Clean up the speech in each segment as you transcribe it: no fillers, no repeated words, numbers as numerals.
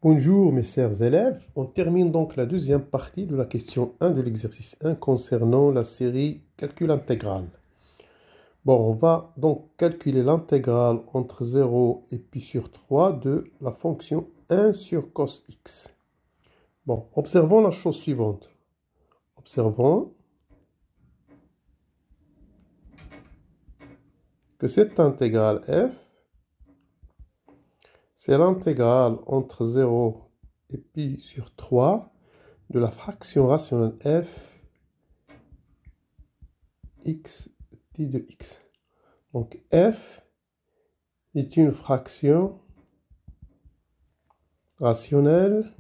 Bonjour mes chers élèves, on termine donc la deuxième partie de la question 1 de l'exercice 1 concernant la série calcul intégral. Bon, on va donc calculer l'intégrale entre 0 et pi sur 3 de la fonction 1 sur cos x. Bon, observons la chose suivante. Observons que cette intégrale f, c'est l'intégrale entre 0 et pi sur 3 de la fraction rationnelle f x de x. Donc f est une fraction rationnelle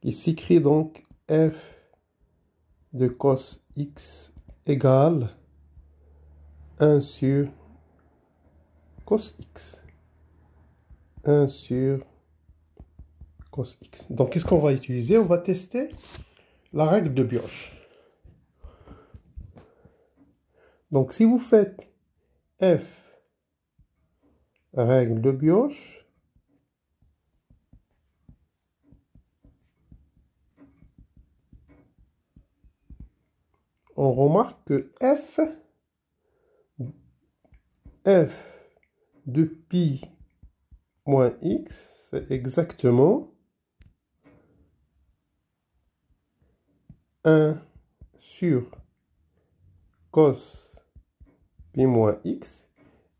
qui s'écrit donc f de cos x égale 1 sur cos x. 1 sur cos x. Donc qu'est-ce qu'on va utiliser? On va tester la règle de Bioch. Donc si vous faites f règle de Bioch, on remarque que f de pi moins x, c'est exactement 1 sur cos pi moins x.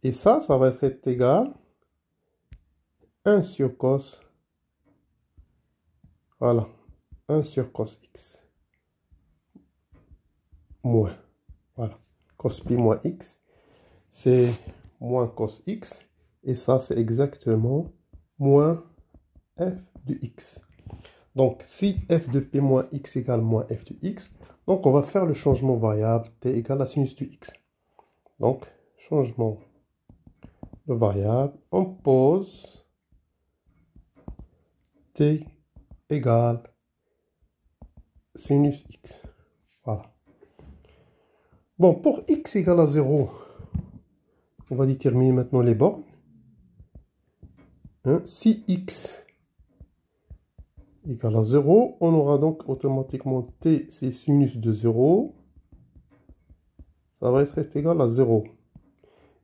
Et ça va être égal à 1 sur cos. Voilà, 1 sur cos x. Moins. Voilà. Cos pi moins x, c'est moins cos x. Et ça, c'est exactement moins f de x. Donc, si f de p moins x égale moins f de x, donc on va faire le changement variable t égale la sinus de x. Donc, changement de variable, on pose t égale sinus x. Voilà. Bon, pour x égale à 0, on va déterminer maintenant les bornes. Si x égale à 0, on aura donc automatiquement t, c'est sinus de 0. Ça va être égal à 0.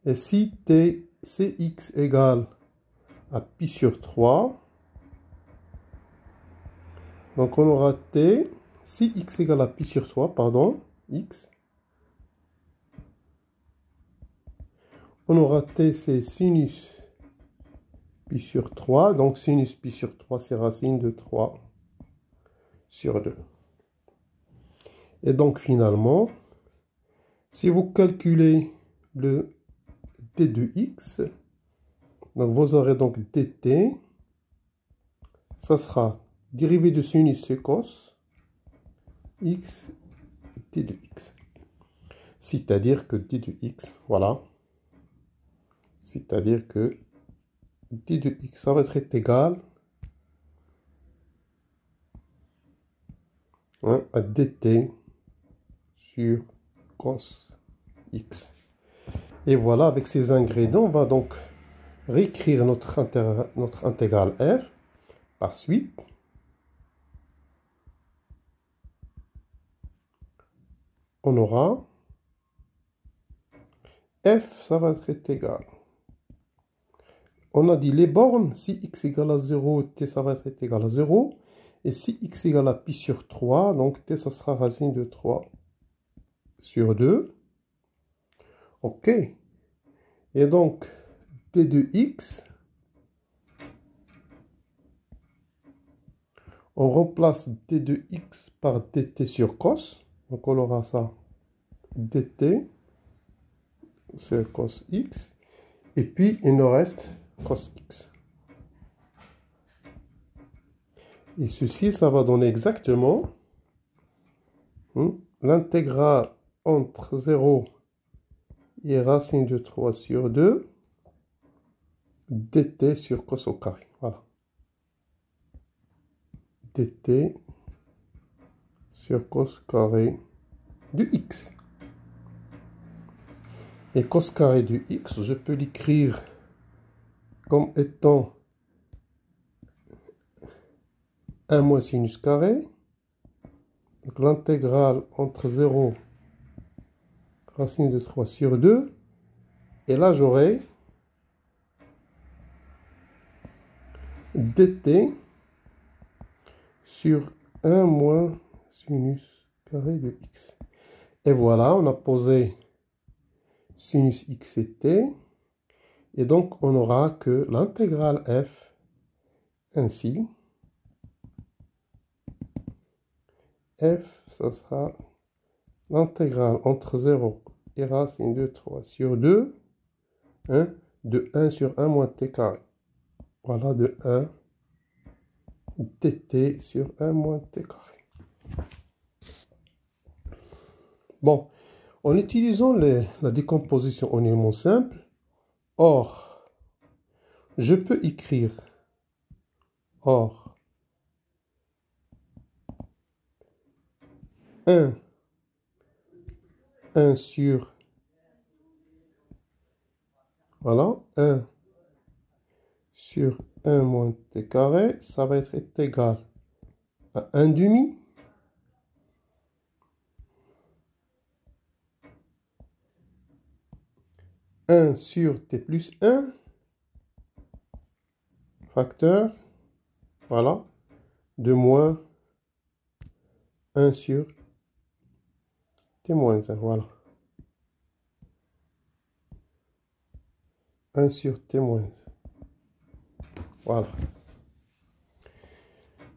Et si t, c'est x égale à pi sur 3, donc on aura t, si x égale à pi sur 3, pardon, x, on aura t, c'est sinus pi sur 3, donc sinus pi sur 3, c'est racine de 3 sur 2. Et donc finalement, si vous calculez le t de x, donc vous aurez donc dt, ça sera dérivée de sinus c'est cos x t de x. C'est-à-dire que t de x, voilà, c'est-à-dire que t de x, ça va être égal à dt sur cos x. Et voilà, avec ces ingrédients, on va donc réécrire notre intégrale r par suite. On aura f, ça va être égal. On a dit les bornes, si x égale à 0, t, ça va être égal à 0. Et si x égale à pi sur 3, donc t, ça sera racine de 3 sur 2. OK. Et donc, t de x, on remplace t de x par dt sur cos. Donc, on aura ça, dt sur cos x. Et puis, il nous reste cos x. Et ceci, ça va donner exactement l'intégrale entre 0 et racine de 3 sur 2 dt sur cos au carré. Voilà. dt sur cos carré de x. Et cos carré de x, je peux l'écrire comme étant 1 moins sinus carré. Donc l'intégrale entre 0 racine de 3 sur 2. Et là, j'aurai dt sur 1 moins sinus carré de x. Et voilà, on a posé sinus x et t. Et donc, on n'aura que l'intégrale f ainsi. F, ça sera l'intégrale entre 0 et racine de 3 sur 2, hein, de 1 sur 1 moins t carré. Voilà, de 1 dt sur 1 moins t carré. Bon, en utilisant la décomposition en éléments simples, or, je peux écrire or 1 sur, voilà, 1 sur 1 moins t carré, ça va être égal à 1 demi. Sur t plus 1, facteur, voilà, de moins 1 sur t moins 1, voilà. 1 sur t moins 1. Voilà.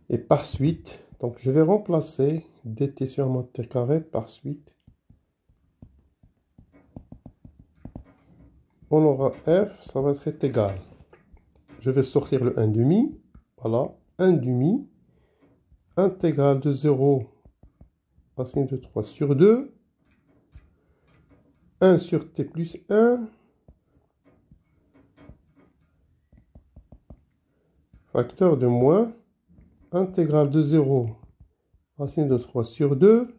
Et par suite, donc je vais remplacer dt sur moins t carré par suite. On aura f, ça va être égal. Je vais sortir le 1 demi. Voilà, 1 demi. Intégrale de 0, racine de 3 sur 2. 1 sur t plus 1. Facteur de moins. Intégrale de 0, racine de 3 sur 2.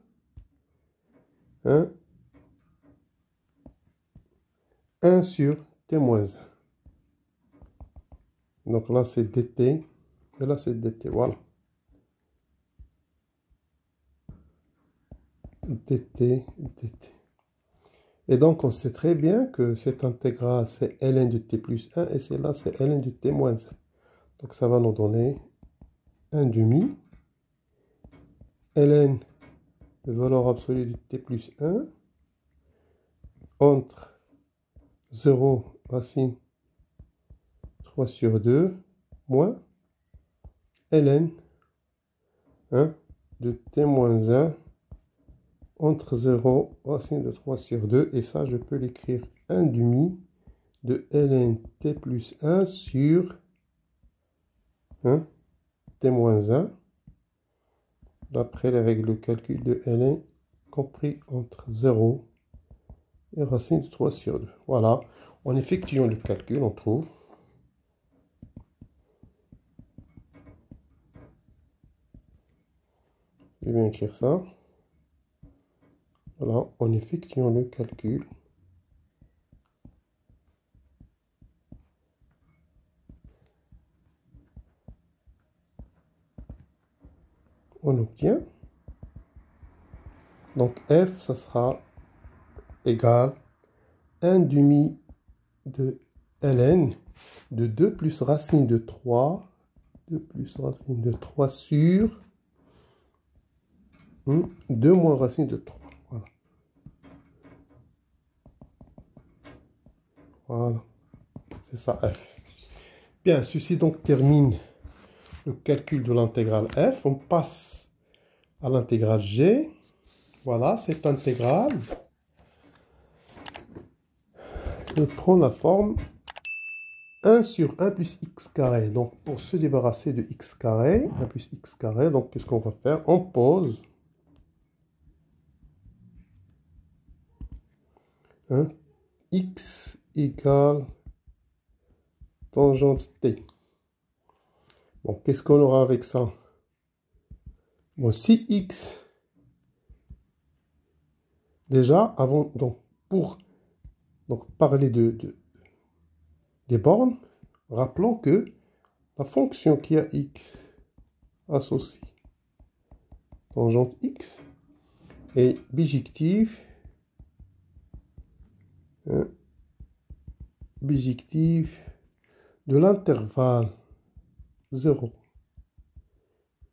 1 sur t moins 1. Donc là, c'est dt. Et là, c'est dt. Voilà. dt, dt. Et donc, on sait très bien que cette intégrale, c'est ln de t plus 1. Et celle-là, c'est ln de t moins 1. Donc, ça va nous donner 1 demi. ln de valeur absolue de t plus 1 entre 0 racine 3 sur 2 moins ln de t moins 1 entre 0 racine de 3 sur 2. Et ça, je peux l'écrire 1 demi de ln t plus 1 sur t moins 1 d'après les règles de calcul de ln compris entre 0 et racine de 3 sur 2. Voilà, en effectuant le calcul, on trouve je vais bien écrire ça. Voilà, en effectuant le calcul, on obtient, donc f, ça sera égal 1 demi de ln de 2 plus racine de 3, 2 plus racine de 3 sur 2 moins racine de 3. Voilà. Voilà. C'est ça f. Bien, ceci donc termine le calcul de l'intégrale f. On passe à l'intégrale g. Voilà, cette intégrale prend la forme 1 sur 1 plus x carré. Donc, pour se débarrasser de x carré, 1 plus x carré, donc qu'est-ce qu'on va faire? On pose x égale tangente t. Bon, qu'est-ce qu'on aura avec ça? Bon, si x, déjà, pour parler des bornes, Rappelons que la fonction qui a x associe tangente x est bijective, bijective de l'intervalle 0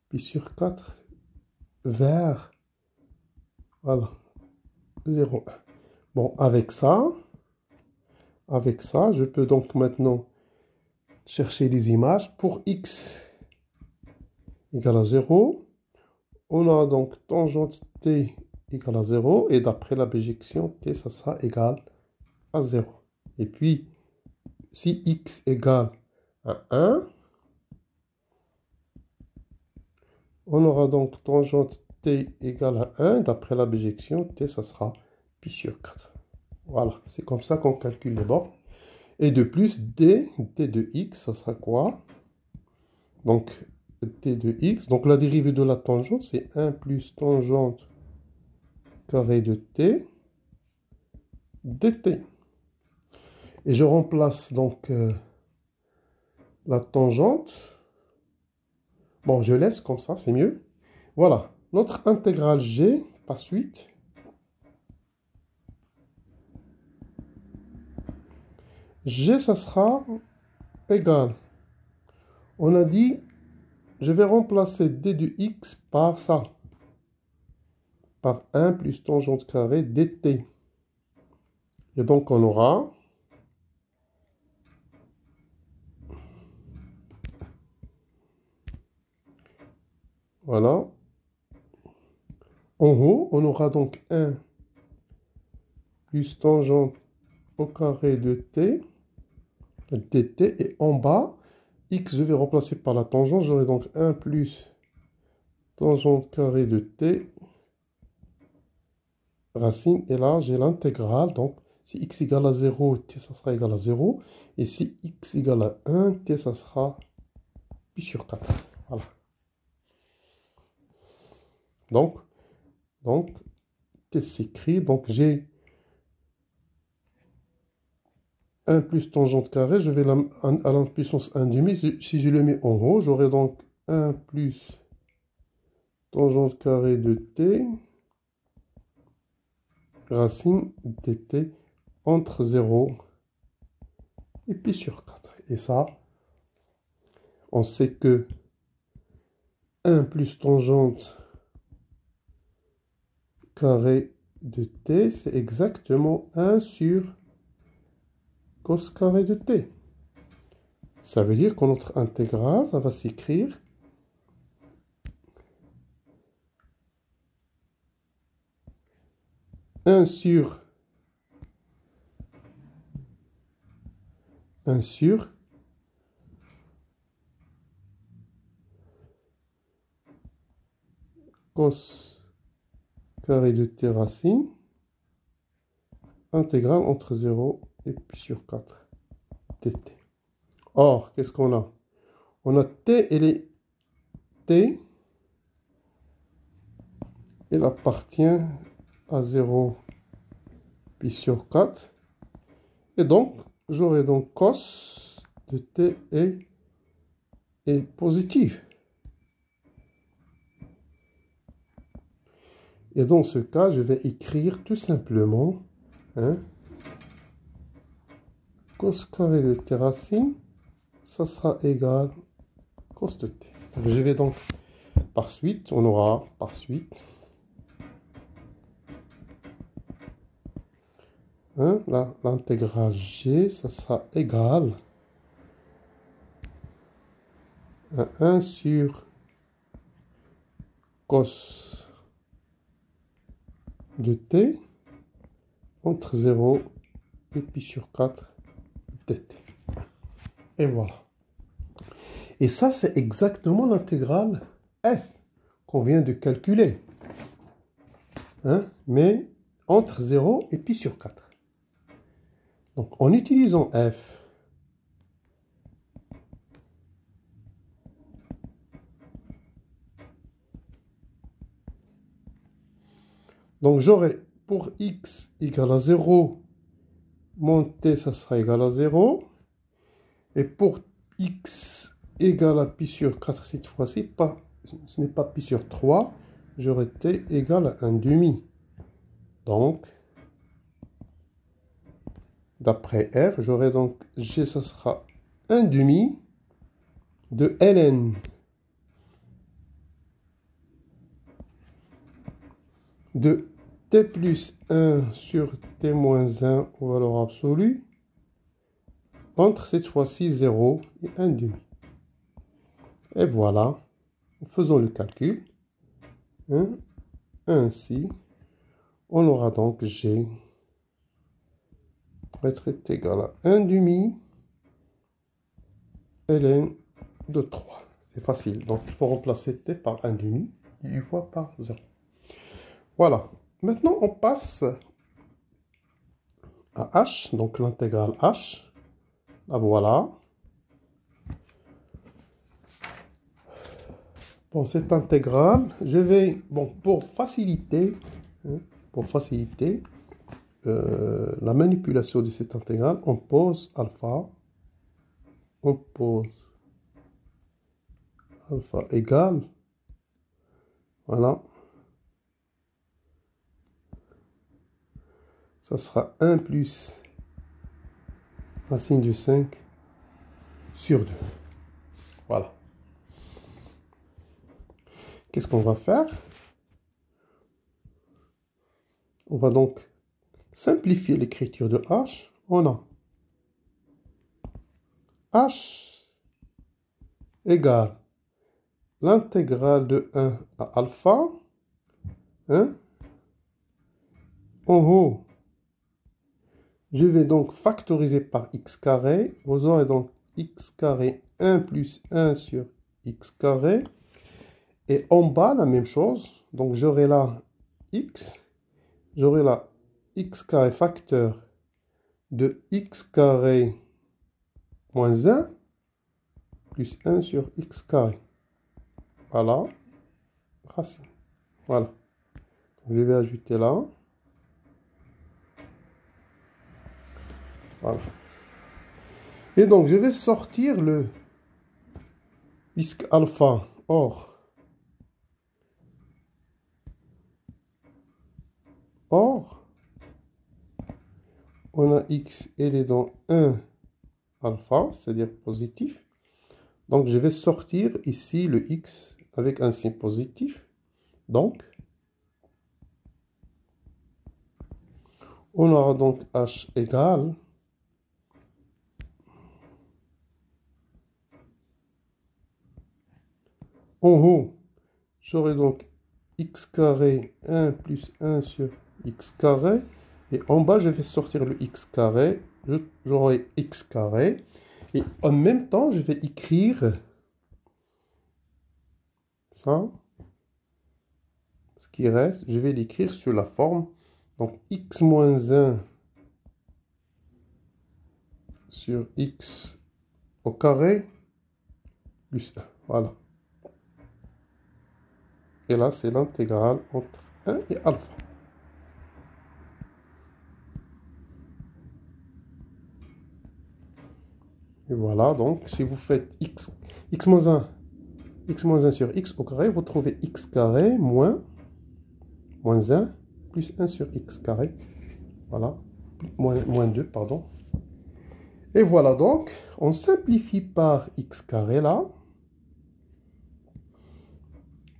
pi sur 4 vers, voilà, 0,1. Bon, avec ça, je peux donc maintenant chercher les images. Pour x égale à 0, on a donc tangente t égale à 0, et d'après la bijection, t, ça sera égal à 0. Et puis, si x égale à 1, on aura donc tangente t égale à 1, d'après la bijection, t, ça sera pi sur 4. Voilà, c'est comme ça qu'on calcule les bornes. Et de plus, d de x, ça sera quoi? Donc, t de x, donc la dérivée de la tangente, c'est 1 plus tangente carré de t dt. Et je remplace donc la tangente. Bon, je laisse comme ça, c'est mieux. Voilà, notre intégrale g, par suite. G, ça sera égal. On a dit, je vais remplacer d de x par ça. Par 1 plus tangente carrée dt. Et donc, on aura... Voilà. En haut, on aura donc 1 plus tangente au carré de t, dt, et en bas, x, je vais remplacer par la tangente, j'aurai donc 1 plus tangente carré de t, racine, et là, j'ai l'intégrale, donc si x égale à 0, t, ça sera égal à 0, et si x égale à 1, t, ça sera pi sur 4. Voilà. Donc, t s'écrit, donc j'ai 1 plus tangente carrée, je vais à la puissance 1 demi. Si je le mets en haut, j'aurai donc 1 plus tangente carrée de t, racine dt entre 0 et pi sur 4. Et ça, on sait que 1 plus tangente carré de t, c'est exactement 1 sur cos carré de t. Ça veut dire que notre intégrale, ça va s'écrire un sur cos carré de t racine intégrale entre 0 et pi sur 4 dt. Or, qu'est-ce qu'on a? On a t, elle est t, elle appartient à 0 pi sur 4. Et donc, j'aurai donc cos de t est positif. Et dans ce cas, je vais écrire tout simplement cos carré de t racine, ça sera égal cos de t. Donc, je vais donc par suite, on aura par suite l'intégrale g, ça sera égal à 1 sur cos de t entre 0 et pi sur 4 dt. Et voilà. Et ça, c'est exactement l'intégrale f qu'on vient de calculer. Mais entre 0 et pi sur 4. Donc, en utilisant f, donc j'aurai pour x égale à 0, mon t, ça sera égal à 0. Et pour x égale à pi sur 4 cette fois-ci, ce n'est pas pi sur 3, j'aurai t égale à 1 demi. Donc, d'après f, j'aurai donc g, ça sera 1 demi de ln de t plus 1 sur t moins 1 aux valeurs absolues entre cette fois-ci 0 et 1 demi. Et voilà, faisons le calcul. Ainsi, on aura donc g est égal à 1 demi ln de 3. C'est facile, donc il faut remplacer t par 1 demi et une fois par 0. Voilà, maintenant on passe à h, donc l'intégrale h. La voilà. Bon, cette intégrale, je vais, bon, pour faciliter la manipulation de cette intégrale, on pose alpha, égale, voilà, ça sera 1 plus racine de 5 sur 2. Voilà. Qu'est-ce qu'on va faire? On va donc simplifier l'écriture de h. On a h égale l'intégrale de 1 à alpha, en haut, je vais donc factoriser par x carré. Vous aurez donc x carré 1 plus 1 sur x carré. Et en bas, la même chose. Donc j'aurai là x. J'aurai là x carré facteur de x carré moins 1 plus 1 sur x carré. Voilà. Racine. Voilà. Je vais ajouter là. Voilà. Et donc, je vais sortir le, puisque alpha, or, on a x, elle est dans 1 alpha, c'est-à-dire positif. Donc, je vais sortir ici le x avec un signe positif. Donc, on aura donc h égale en haut, j'aurai donc x carré 1 plus 1 sur x carré. Et en bas, je vais sortir le x carré. J'aurai x carré. Et en même temps, je vais écrire ça. Ce qui reste, je vais l'écrire sur la forme. Donc, x moins 1 sur x au carré plus 1. Voilà. Et là, c'est l'intégrale entre 1 et alpha. Et voilà, donc, si vous faites x moins 1 sur x au carré, vous trouvez x carré moins 1 plus 1 sur x carré. Voilà, moins 2, pardon. Et voilà donc, on simplifie par x carré là.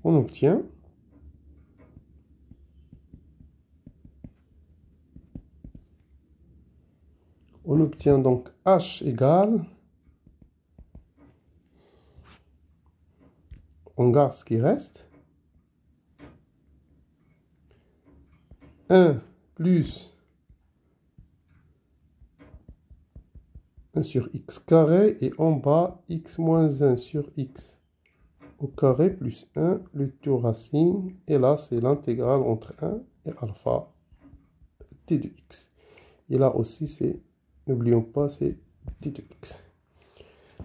On obtient donc h égale, on garde ce qui reste, 1 plus 1 sur x carré, et en bas, x moins 1 sur x au carré plus 1, le tout racine, et là, c'est l'intégrale entre 1 et alpha t de x. Et là aussi, c'est, n'oublions pas, c'est t de x.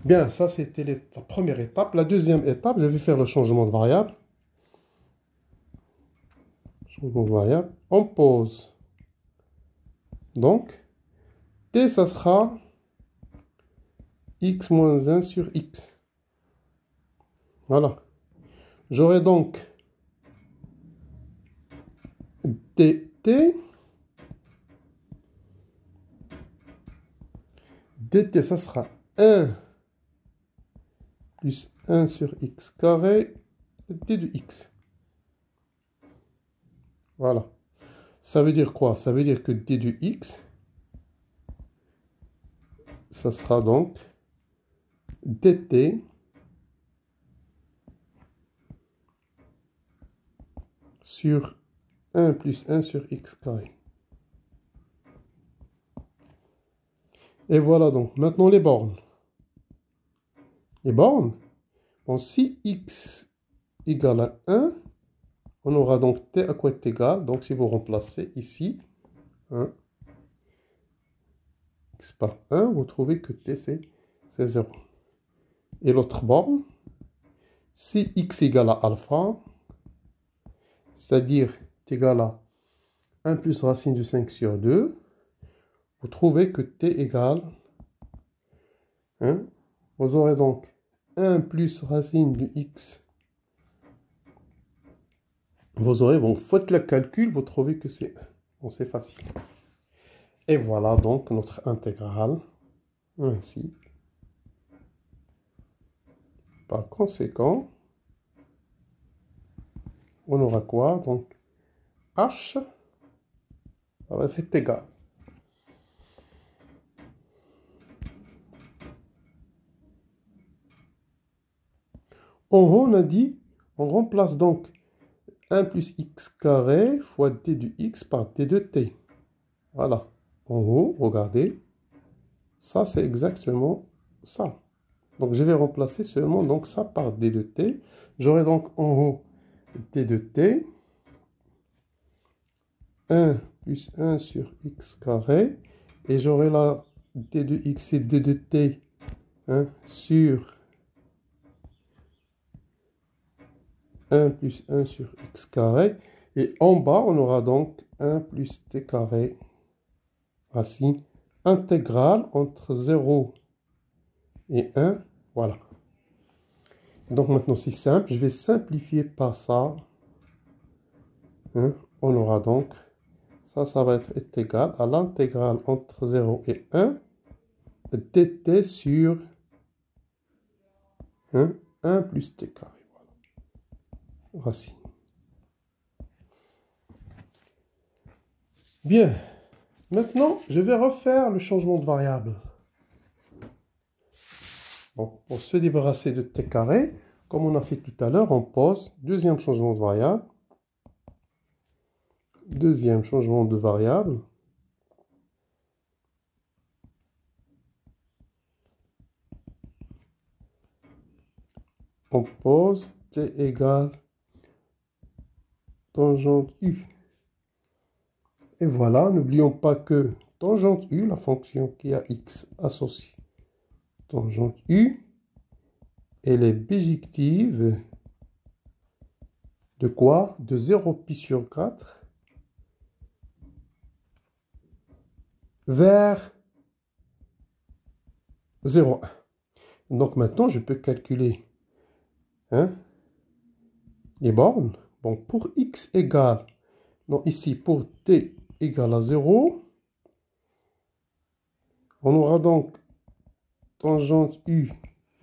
Bien, ça, c'était la première étape. La deuxième étape, je vais faire le changement de variable. Changement de variable. On pose. Donc, t, ça sera x moins 1 sur x. Voilà. J'aurai donc dt. dt, ça sera 1 plus 1 sur x carré d de x. Voilà. Ça veut dire quoi? Ça veut dire que d de x, ça sera donc dt sur 1 plus 1 sur x carré. Et voilà donc. Maintenant les bornes. Les bornes, bon, si x égale à 1, on aura donc t à quoi est égal. Donc si vous remplacez ici, 1, x par 1, vous trouvez que t c'est 0. Et l'autre borne, si x égale à alpha, c'est-à-dire t égale à 1 plus racine de 5 sur 2, vous trouvez que t égale, vous aurez donc 1 plus racine de x. Vous aurez, bon, faites le calcul, vous trouvez que c'est 1. Bon, c'est facile. Et voilà donc notre intégrale. Ainsi. Par conséquent, on aura quoi? Donc, h, ça va être égal. En haut, on a dit, on remplace donc 1 plus x carré fois d de x par d de t. Voilà. En haut, regardez, ça c'est exactement ça. Donc je vais remplacer seulement donc ça par d de t. J'aurai donc en haut d de t, 1 plus 1 sur x carré, et j'aurai là d de x et d de t sur 1 plus 1 sur x carré. Et en bas, on aura donc 1 plus t carré racine intégrale entre 0 et 1. Voilà. Donc maintenant, c'est simple. Je vais simplifier par ça. On aura donc, ça va être égal à l'intégrale entre 0 et 1 dt sur 1 plus t carré. Voilà. Racine. Bien. Maintenant, je vais refaire le changement de variable. Donc, pour se débarrasser de t carré, comme on a fait tout à l'heure, on pose deuxième changement de variable. Deuxième changement de variable. On pose t égale tangente u. Et voilà, n'oublions pas que tangente u, la fonction qui a x associée, tangente u, elle est bijective de quoi? De 0 pi sur 4 vers 0,1. Donc maintenant, je peux calculer les bornes. Bon, pour x égale, non, ici, pour t égale à 0, on aura donc tangente u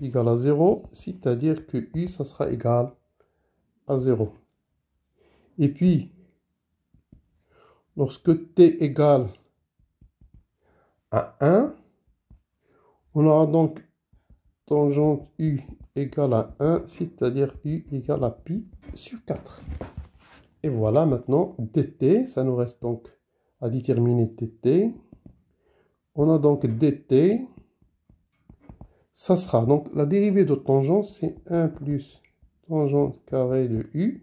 égale à 0, c'est-à-dire que u, ça sera égal à 0. Et puis, lorsque t égale à 1, on aura donc tangente u égale à 1, c'est-à-dire u égale à pi sur 4. Et voilà maintenant dt, ça nous reste donc à déterminer dt. On a donc dt, ça sera donc la dérivée de tangente, c'est 1 plus tangente carré de u,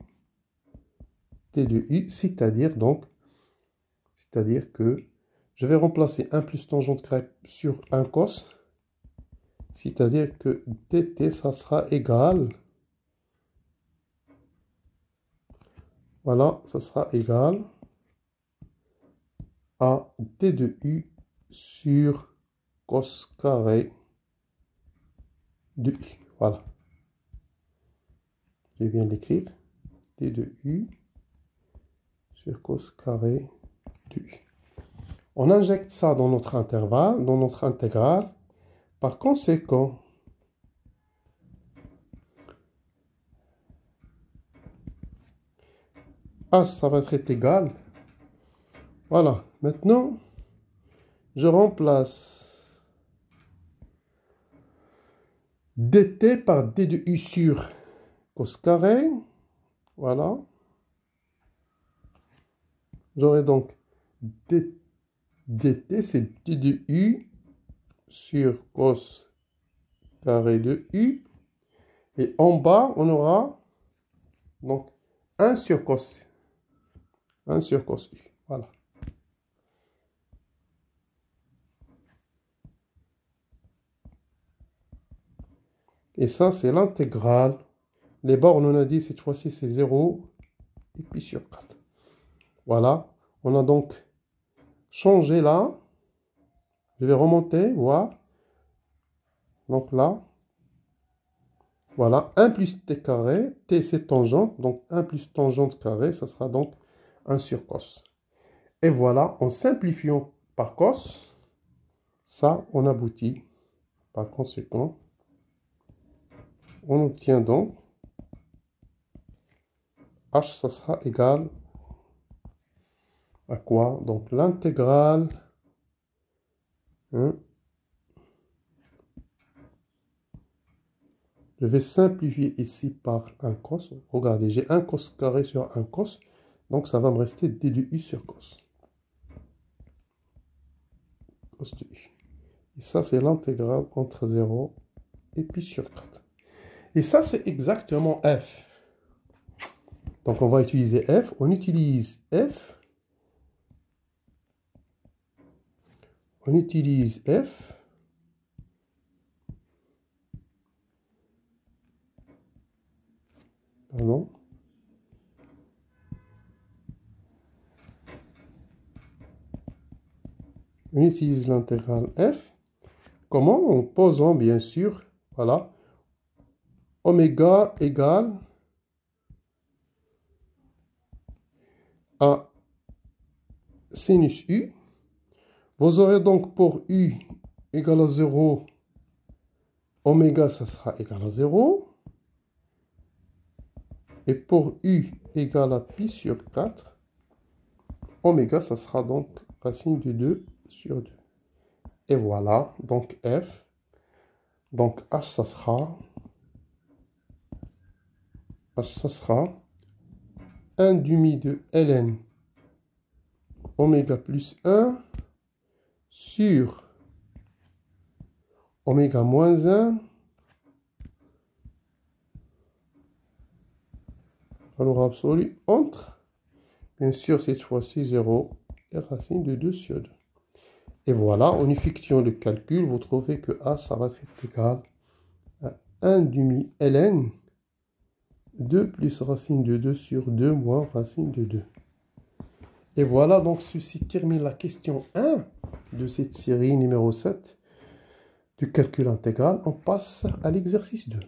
t de u, c'est-à-dire que je vais remplacer 1 plus tangente carré sur 1 cos, c'est-à-dire que dt, ça sera égal, voilà, ça sera égal à d de u sur cos carré de u. Voilà. Je viens d'écrire d de u sur cos carré de u. On injecte ça dans notre intervalle, dans notre intégrale. Par conséquent, h, ça va être égal. Voilà. Maintenant, je remplace dt par d de u sur cos carré. Voilà. J'aurai donc dt, c'est d de u sur cos carré de u. Et en bas, on aura donc 1 sur cos. 1 sur cos u. Voilà. Et ça, c'est l'intégrale. Les bornes, on a dit, cette fois-ci, c'est 0 et puis sur 4. Voilà. On a donc changé là. Je vais remonter, voir. Donc là. Voilà. 1 plus t carré. T, c'est tangente. Donc 1 plus tangente carré, ça sera donc 1 sur cos. Et voilà, en simplifiant par cos, ça, on aboutit. Par conséquent, on obtient donc h, ça sera égal à quoi? Donc l'intégrale, hein, je vais simplifier ici par un cos. Regardez, j'ai un cos carré sur un cos, donc ça va me rester d de u sur cos. Cos de u. Et ça, c'est l'intégrale entre 0 et puis sur 4. Et ça, c'est exactement f. Donc, on va utiliser f. On utilise f. On utilise f. Pardon. On utilise l'intégrale f. Comment? En posant, bien sûr, voilà, oméga égale à sinus u. Vous aurez donc pour u égale à 0, oméga, ça sera égal à 0. Et pour u égale à pi sur 4, oméga, ça sera donc racine de 2 sur 2. Et voilà, donc f. Donc h, ça sera 1 demi de ln oméga plus 1 sur oméga moins 1 valeur absolue entre, bien sûr, cette fois-ci 0 et racine de 2 sur 2. Et voilà, en effectuant le calcul, vous trouvez que A, ça va être égal à 1 demi ln 2 plus racine de 2 sur 2 moins racine de 2. Et voilà, donc ceci termine la question 1 de cette série numéro 7 du calcul intégral. On passe à l'exercice 2.